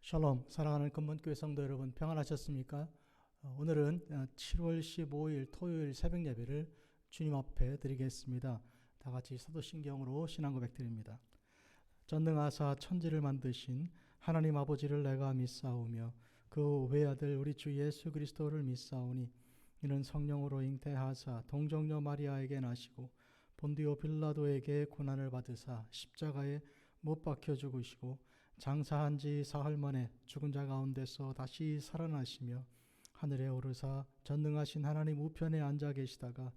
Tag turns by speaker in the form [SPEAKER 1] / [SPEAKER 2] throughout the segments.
[SPEAKER 1] 샬롬, 사랑하는 금문교회 성도 여러분, 평안하셨습니까? 오늘은 7월 15일 토요일 새벽 예배를 주님 앞에 드리겠습니다. 다 같이 사도신경으로 신앙 고백드립니다. 전능하사 천지를 만드신 하나님 아버지를 내가 믿사오며 그 외아들 우리 주 예수 그리스도를 믿사오니 이는 성령으로 잉태하사 동정녀 마리아에게 나시고 본디오 빌라도에게 고난을 받으사 십자가에 못 박혀 죽으시고 장사한 지 사흘 만에 죽은 자 가운데서 다시 살아나시며 하늘에 오르사 전능하신 하나님 우편에 앉아 계시다가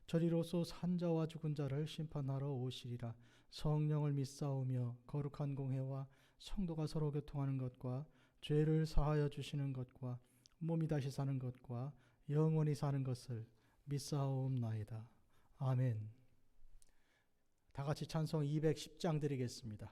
[SPEAKER 1] 저리로서 산자와 죽은 자를 심판하러 오시리라. 성령을 믿사오며 거룩한 공회와 성도가 서로 교통하는 것과 죄를 사하여 주시는 것과 몸이 다시 사는 것과 영원히 사는 것을 믿사옵나이다. 아멘. 다 같이 찬송 210장 드리겠습니다.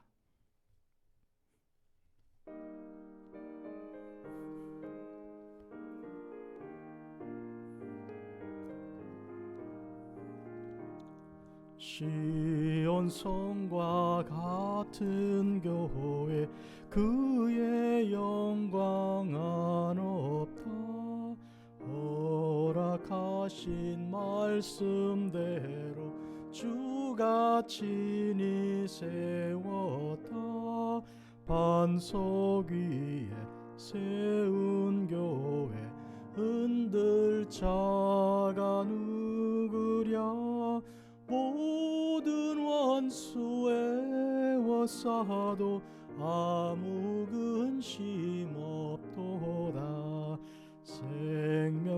[SPEAKER 1] 시온 성과 같은 교회 그의 영광은 없다. 허락하신 말씀대로 주가 친히 세웠다. 반석 위에 세운 교회 흔들 자가 누구랴. 모든 원수 애워싸도 아무 근심 없도다.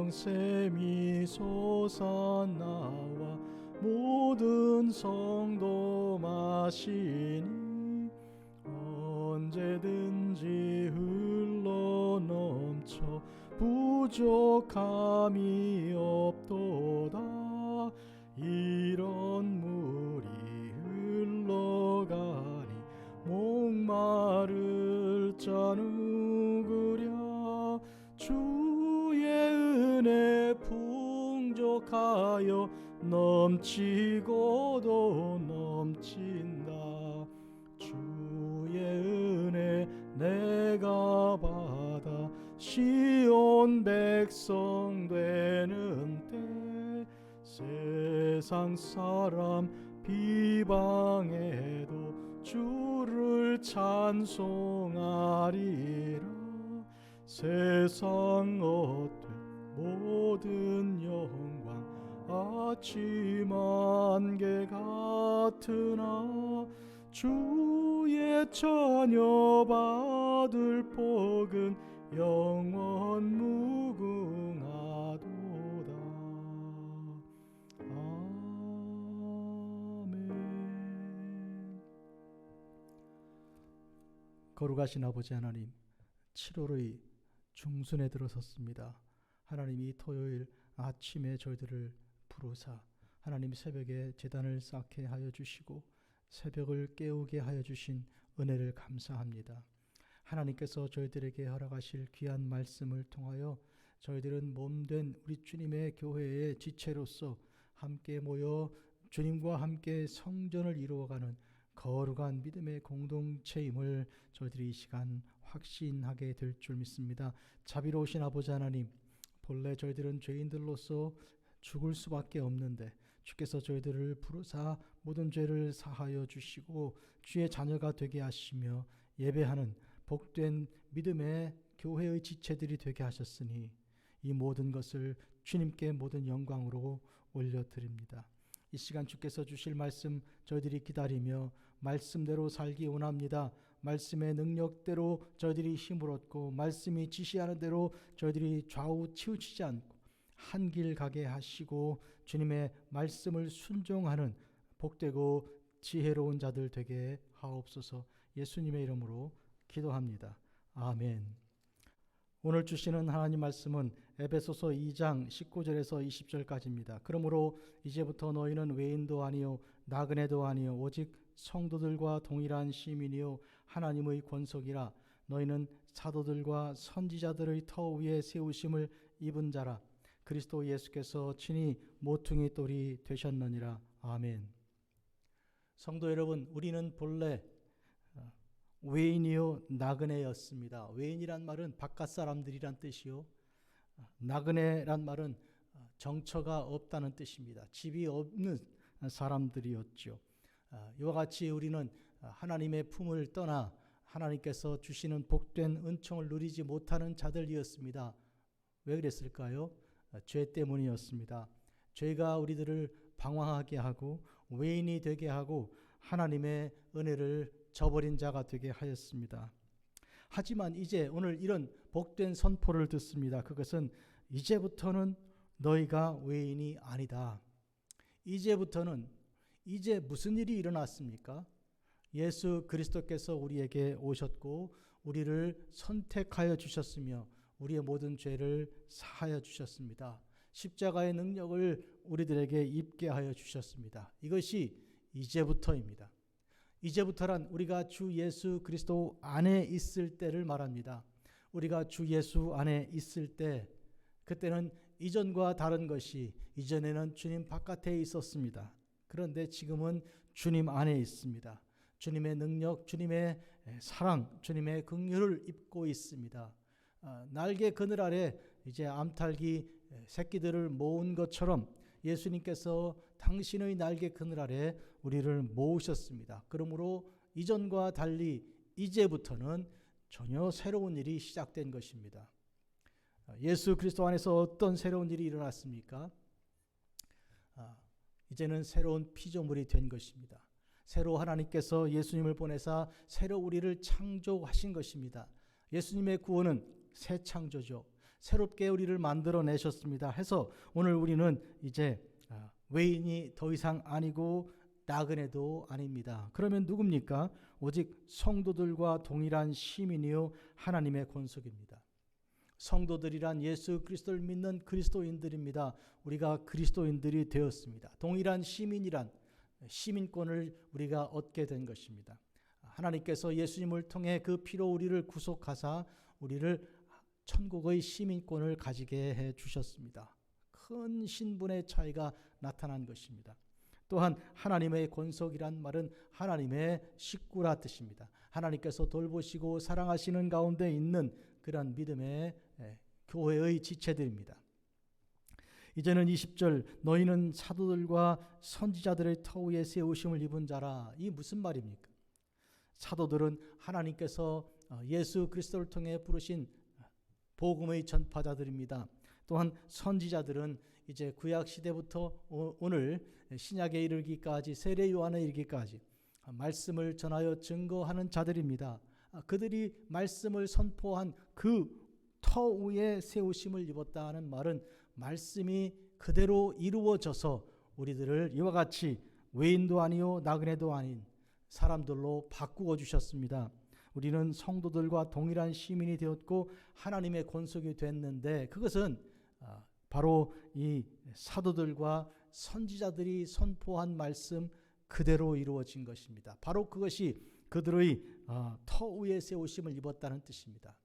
[SPEAKER 1] 생명샘이 솟아나와 모든 성도 마시니 언제든지 흘러넘쳐 부족함이 없도다. 이런 물이 흘러가니 목마를 자 누구랴. 주의 은혜 풍족하여 넘치고도 넘친다. 주의 은혜 내가 받아 시온 백성 되는 때 세상 사람 비방해도 주를 찬송하리라. 세상 얻된 모든 영광 아침 안개 같으나 주의 자녀 받을 복은 영원 무궁하도다. 거룩하신 아버지 하나님, 7월의 중순에 들어섰습니다. 하나님이 토요일 아침에 저희들을 부르사 하나님 새벽에 제단을 쌓게 하여 주시고 새벽을 깨우게 하여 주신 은혜를 감사합니다. 하나님께서 저희들에게 허락하실 귀한 말씀을 통하여 저희들은 몸된 우리 주님의 교회의 지체로서 함께 모여 주님과 함께 성전을 이루어가는 거룩한 믿음의 공동체임을 저희들이 이 시간 확신하게 될 줄 믿습니다. 자비로우신 아버지 하나님, 본래 저희들은 죄인들로서 죽을 수밖에 없는데 주께서 저희들을 부르사 모든 죄를 사하여 주시고 주의 자녀가 되게 하시며 예배하는 복된 믿음의 교회의 지체들이 되게 하셨으니 이 모든 것을 주님께 모든 영광으로 올려드립니다. 이 시간 주께서 주실 말씀 저희들이 기다리며 말씀대로 살기 원합니다. 말씀의 능력대로 저희들이 힘을 얻고 말씀이 지시하는 대로 저희들이 좌우 치우치지 않고 한 길 가게 하시고 주님의 말씀을 순종하는 복되고 지혜로운 자들 되게 하옵소서. 예수님의 이름으로 기도합니다. 아멘. 오늘 주시는 하나님 말씀은 에베소서 2장 19절에서 20절까지입니다. 그러므로 이제부터 너희는 외인도 아니요 나그네도 아니요 오직 성도들과 동일한 시민이요 하나님의 권속이라. 너희는 사도들과 선지자들의 터 위에 세우심을 입은 자라. 그리스도 예수께서 친히 모퉁이 돌이 되셨느니라. 아멘. 성도 여러분, 우리는 본래 외인이요 나그네였습니다. 외인이란 말은 바깥 사람들이란 뜻이요, 나그네란 말은 정처가 없다는 뜻입니다. 집이 없는 사람들이었죠. 이와 같이 우리는 하나님의 품을 떠나 하나님께서 주시는 복된 은총을 누리지 못하는 자들이었습니다. 왜 그랬을까요? 죄 때문이었습니다. 죄가 우리들을 방황하게 하고 외인이 되게 하고 하나님의 은혜를 저버린 자가 되게 하였습니다. 하지만 이제 오늘 이런 복된 선포를 듣습니다. 그것은 이제부터는 너희가 외인이 아니다. 이제부터는, 이제 무슨 일이 일어났습니까? 예수 그리스도께서 우리에게 오셨고 우리를 선택하여 주셨으며 우리의 모든 죄를 사하여 주셨습니다. 십자가의 능력을 우리들에게 입게 하여 주셨습니다. 이것이 이제부터입니다. 이제부터란 우리가 주 예수 그리스도 안에 있을 때를 말합니다. 우리가 주 예수 안에 있을 때, 그때는 이전과 다른 것이, 이전에는 주님 바깥에 있었습니다. 그런데 지금은 주님 안에 있습니다. 주님의 능력, 주님의 사랑, 주님의 긍휼을 입고 있습니다. 날개 그늘 아래 이제 암탉이 새끼들을 모은 것처럼 예수님께서 당신의 날개 그늘 아래 우리를 모으셨습니다. 그러므로 이전과 달리 이제부터는 전혀 새로운 일이 시작된 것입니다. 예수 그리스도 안에서 어떤 새로운 일이 일어났습니까? 이제는 새로운 피조물이 된 것입니다. 새로 하나님께서 예수님을 보내사 새로 우리를 창조하신 것입니다. 예수님의 구원은 새 창조죠. 새롭게 우리를 만들어내셨습니다. 해서 오늘 우리는 이제 외인이 더 이상 아니고 나그네도 아닙니다. 그러면 누굽니까? 오직 성도들과 동일한 시민이요 하나님의 권속입니다. 성도들이란 예수 그리스도를 믿는 그리스도인들입니다. 우리가 그리스도인들이 되었습니다. 동일한 시민이란 시민권을 우리가 얻게 된 것입니다. 하나님께서 예수님을 통해 그 피로 우리를 구속하사 우리를 천국의 시민권을 가지게 해 주셨습니다. 큰 신분의 차이가 나타난 것입니다. 또한 하나님의 권속이란 말은 하나님의 식구라 뜻입니다. 하나님께서 돌보시고 사랑하시는 가운데 있는 그런 믿음의 교회의 지체들입니다. 이제는 20절, 너희는 사도들과 선지자들의 터 위에 세우심을 입은 자라. 이 무슨 말입니까? 사도들은 하나님께서 예수 그리스도를 통해 부르신 복음의 전파자들입니다. 또한 선지자들은 이제 구약 시대부터 오늘 신약에 이르기까지, 세례 요한에 이르기까지 말씀을 전하여 증거하는 자들입니다. 그들이 말씀을 선포한 그 터 위에 세우심을 입었다는 말은 말씀이 그대로 이루어져서 우리들을 이와 같이 외인도 아니요 나그네도 아닌 사람들로 바꾸어 주셨습니다. 우리는 성도들과 동일한 시민이 되었고 하나님의 권속이 됐는데, 그것은 바로 이 사도들과 선지자들이 선포한 말씀 그대로 이루어진 것입니다. 바로 그것이 그들의 터 위에 세우심을 입었다는 뜻입니다.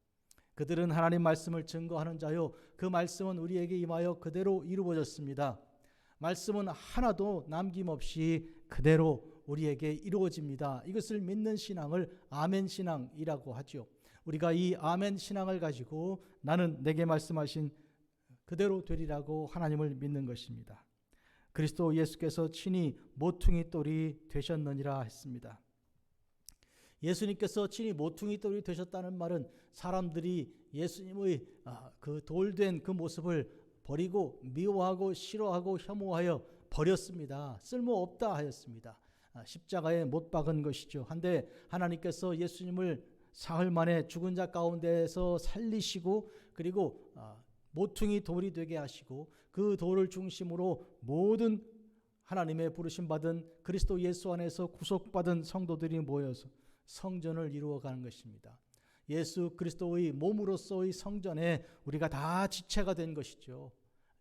[SPEAKER 1] 그들은 하나님 말씀을 증거하는 자요, 그 말씀은 우리에게 임하여 그대로 이루어졌습니다. 말씀은 하나도 남김없이 그대로 우리에게 이루어집니다. 이것을 믿는 신앙을 아멘 신앙이라고 하죠. 우리가 이 아멘 신앙을 가지고 나는 내게 말씀하신 그대로 되리라고 하나님을 믿는 것입니다. 그리스도 예수께서 친히 모퉁이 돌이 되셨느니라 했습니다. 예수님께서 친히 모퉁이 돌이 되셨다는 말은 사람들이 예수님의 그 돌된 그 모습을 버리고 미워하고 싫어하고 혐오하여 버렸습니다. 쓸모없다 하였습니다. 십자가에 못 박은 것이죠. 한데 하나님께서 예수님을 사흘 만에 죽은 자 가운데에서 살리시고, 그리고 모퉁이 돌이 되게 하시고 그 돌을 중심으로 모든 하나님의 부르심 받은 그리스도 예수 안에서 구속받은 성도들이 모여서 성전을 이루어가는 것입니다. 예수 그리스도의 몸으로서의 성전에 우리가 다 지체가 된 것이죠.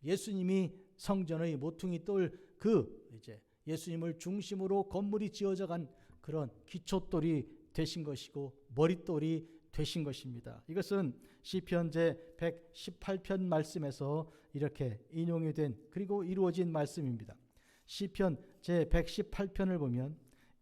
[SPEAKER 1] 예수님이 성전의 모퉁이 돌, 이제 예수님을 중심으로 건물이 지어져 간 그런 기초돌이 되신 것이고 머릿돌이 되신 것입니다. 이것은 시편 제 118편 말씀에서 이렇게 인용이 된, 그리고 이루어진 말씀입니다. 시편 제 118편을 보면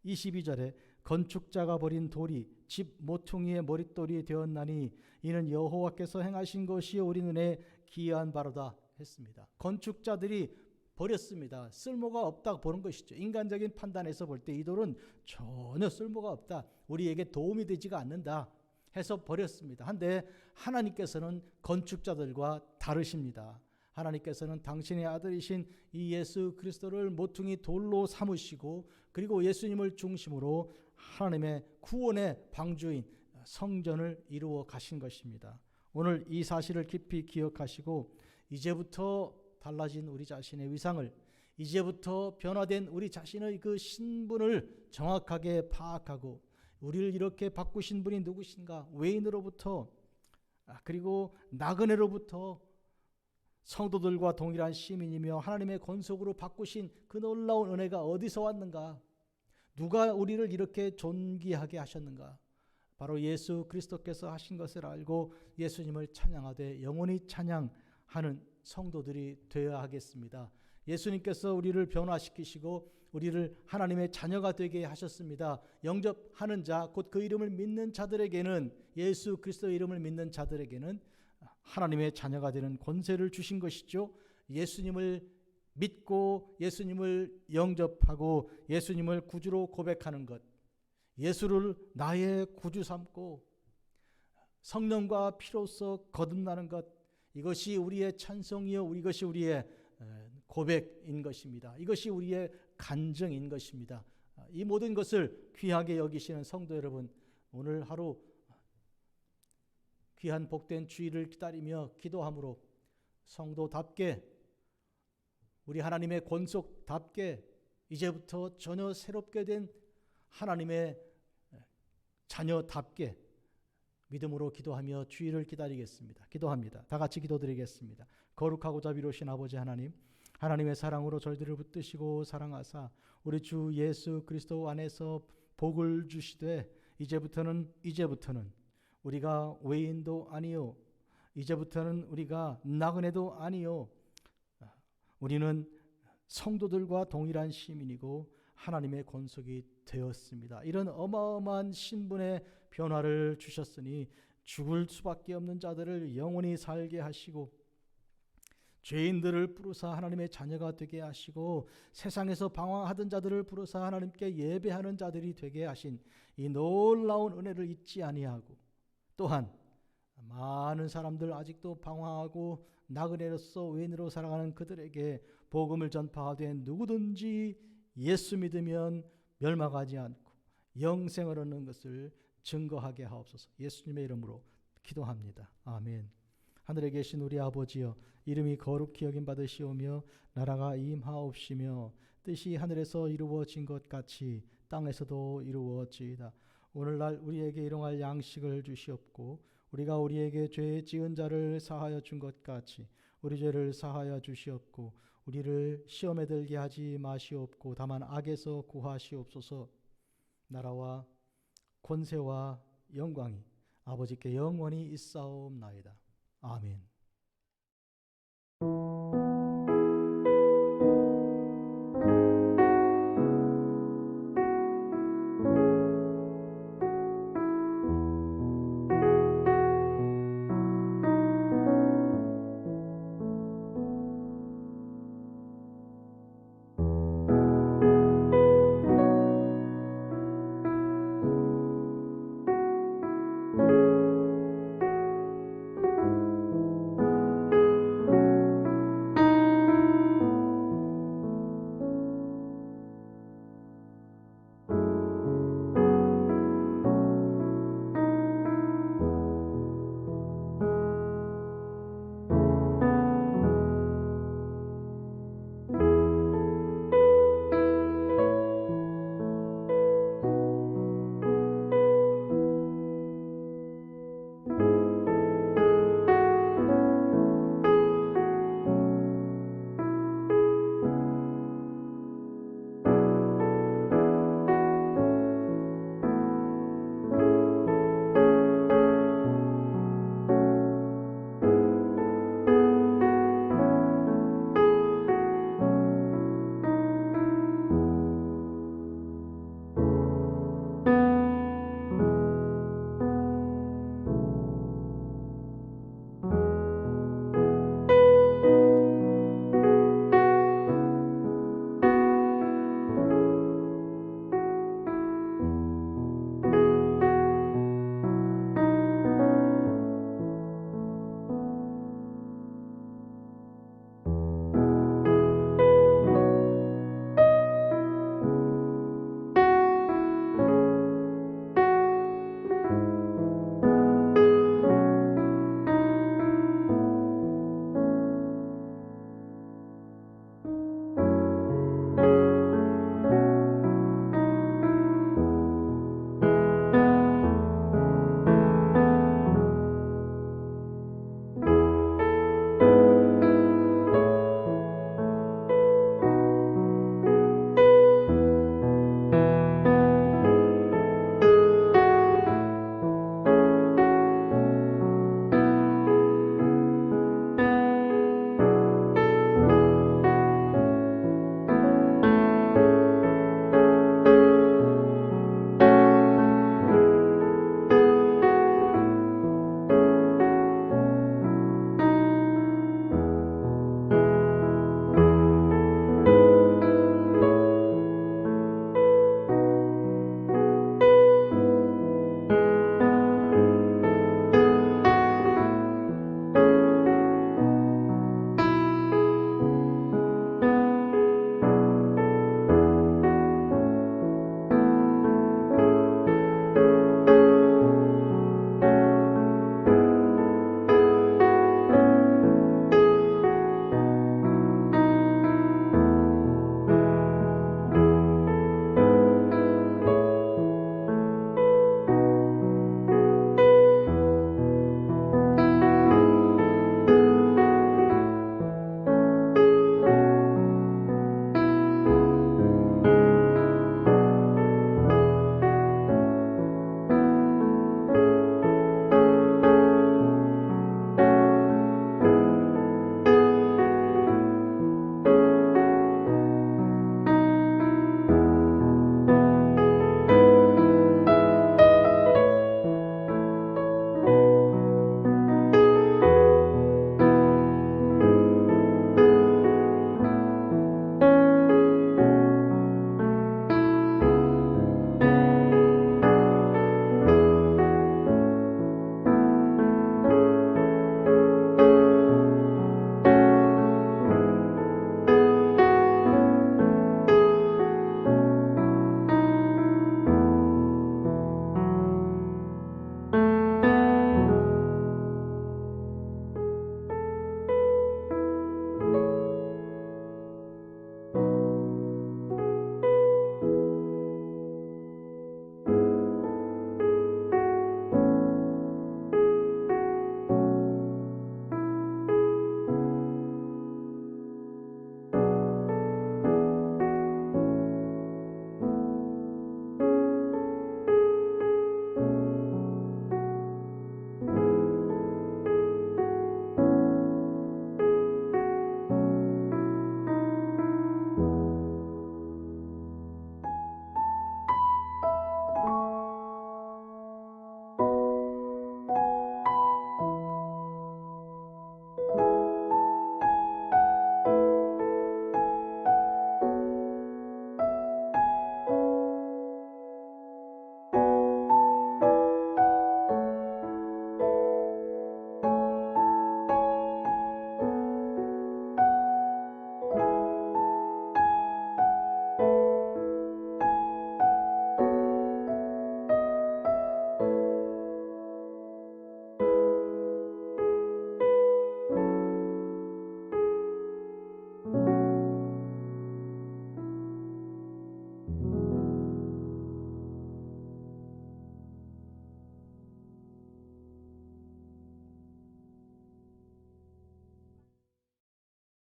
[SPEAKER 1] 22절에 건축자가 버린 돌이 집 모퉁이의 머릿돌이 되었나니 이는 여호와께서 행하신 것이 우리 눈에 기이한 바로다 했습니다. 건축자들이 버렸습니다. 쓸모가 없다고 보는 것이죠. 인간적인 판단에서 볼 때 이 돌은 전혀 쓸모가 없다, 우리에게 도움이 되지가 않는다 해서 버렸습니다. 한데 하나님께서는 건축자들과 다르십니다. 하나님께서는 당신의 아들이신 이 예수 그리스도를 모퉁이 돌로 삼으시고, 그리고 예수님을 중심으로 하나님의 구원의 방주인 성전을 이루어 가신 것입니다. 오늘 이 사실을 깊이 기억하시고 이제부터 달라진 우리 자신의 위상을, 이제부터 변화된 우리 자신의 그 신분을 정확하게 파악하고, 우리를 이렇게 바꾸신 분이 누구신가, 외인으로부터 그리고 나그네로부터 성도들과 동일한 시민이며 하나님의 권속으로 바꾸신 그 놀라운 은혜가 어디서 왔는가, 누가 우리를 이렇게 존귀하게 하셨는가, 바로 예수 그리스도께서 하신 것을 알고 예수님을 찬양하되 영원히 찬양하는 성도들이 되어야 하겠습니다. 예수님께서 우리를 변화시키시고 우리를 하나님의 자녀가 되게 하셨습니다. 영접하는 자, 곧 그 이름을 믿는 자들에게는, 예수 그리스도의 이름을 믿는 자들에게는 하나님의 자녀가 되는 권세를 주신 것이죠. 예수님을 믿고 예수님을 영접하고 예수님을 구주로 고백하는 것, 예수를 나의 구주 삼고 성령과 피로써 거듭나는 것, 이것이 우리의 찬송이요, 이것이 우리의 고백인 것입니다. 이것이 우리의 간증인 것입니다. 이 모든 것을 귀하게 여기시는 성도 여러분, 오늘 하루 귀한 복된 주일을 기다리며 기도함으로 성도답게, 우리 하나님의 권속답게 이제부터 전혀 새롭게 된 하나님의 자녀답게 믿음으로 기도하며 주일을 기다리겠습니다. 기도합니다. 다 같이 기도드리겠습니다. 거룩하고 자비로우신 아버지 하나님, 하나님의 사랑으로 저희들을 붙드시고 사랑하사 우리 주 예수 그리스도 안에서 복을 주시되, 이제부터는 우리가 외인도 아니요, 이제부터는 우리가 나그네도 아니요, 우리는 성도들과 동일한 시민이고 하나님의 권속이 되었습니다. 이런 어마어마한 신분의 변화를 주셨으니 죽을 수밖에 없는 자들을 영원히 살게 하시고, 죄인들을 부르사 하나님의 자녀가 되게 하시고, 세상에서 방황하던 자들을 부르사 하나님께 예배하는 자들이 되게 하신 이 놀라운 은혜를 잊지 아니하고, 또한 많은 사람들 아직도 방황하고 나그네로서 외인으로 살아가는 그들에게 복음을 전파하되 누구든지 예수 믿으면 멸망하지 않고 영생을 얻는 것을 증거하게 하옵소서. 예수님의 이름으로 기도합니다. 아멘. 하늘에 계신 우리 아버지여, 이름이 거룩히 여김 받으시오며 나라가 임하옵시며 뜻이 하늘에서 이루어진 것 같이 땅에서도 이루어지이다. 오늘날 우리에게 일용할 양식을 주시옵고, 우리가 우리에게 죄 지은 자를 사하여 준 것 같이 우리 죄를 사하여 주시옵고, 우리를 시험에 들게 하지 마시옵고 다만 악에서 구하시옵소서. 나라와 권세와 영광이 아버지께 영원히 있사옵나이다. 아멘.